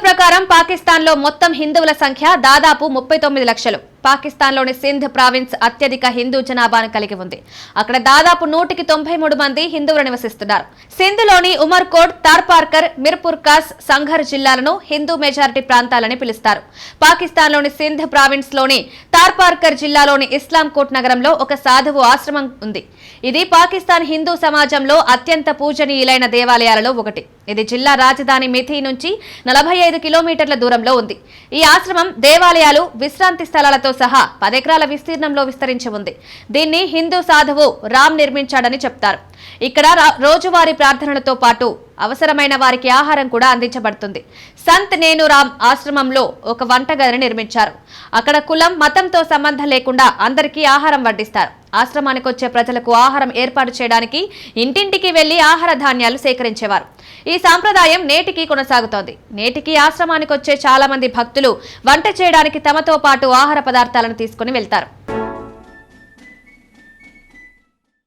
ప్రకారం పాకిస్తాన్లో మొత్తం హిందువుల సంఖ్య దాదాపు 39 లక్షలు. పాకిస్తాన్లోని సింధ్ ప్రావిన్స్ అత్యధిక హిందూ జనాభాను కలిగి ఉంది. అక్కడ దాదాపు 193 మంది హిందువులు నివసిస్తున్నారు. సింధ్లోని ఉమర్కోట్, తార్పార్కర్, మిర్పుర్కాస్, సంఘర్ జిల్లాలను హిందూ మెజారిటీ ప్రాంతాలని పిలుస్తారు. పాకిస్తాన్లోని సింధ్ ప్రావిన్స్ లోని తార్పార్కర్ జిల్లాలోని ఇస్లాంకోట్ నగరంలో ఒక సాధువు ఆశ్రమం ఉంది. ఇది పాకిస్తాన్ హిందూ సమాజంలో అత్యంత పూజనీయులైన దేవాలయాలలో ఒకటి. ఇది జిల్లా రాజధాని మిథి నుంచి 45 కిలోమీటర్ల దూరంలో ఉంది. ఈ ఆశ్రమం దేవాలయాలు, విశ్రాంతి స్థలాలతో సహా 10 ఎకరాల విస్తీర్ణంలో విస్తరించి ఉంది. దీన్ని హిందూ సాధువు రామ్ నిర్మించాడని చెప్తారు. ఇక్కడ రోజువారీ ప్రార్థనలతో పాటు అవసరమైన వారికి ఆహారం కూడా అందించబడుతుంది. సంత్ నేను రామ్ ఆశ్రమంలో ఒక వంటగదిని నిర్మించారు. అక్కడ కులం, మతంతో సంబంధం లేకుండా అందరికీ ఆహారం వడ్డిస్తారు. ఆశ్రమానికి వచ్చే ప్రజలకు ఆహారం ఏర్పాటు చేయడానికి ఇంటింటికి వెళ్లి ఆహార ధాన్యాలు సేకరించేవారు. ఈ సాంప్రదాయం నేటికి కొనసాగుతోంది. నేటికి ఆశ్రమానికి వచ్చే చాలా మంది భక్తులు వంట చేయడానికి తమతో పాటు ఆహార పదార్థాలను తీసుకుని వెళ్తారు.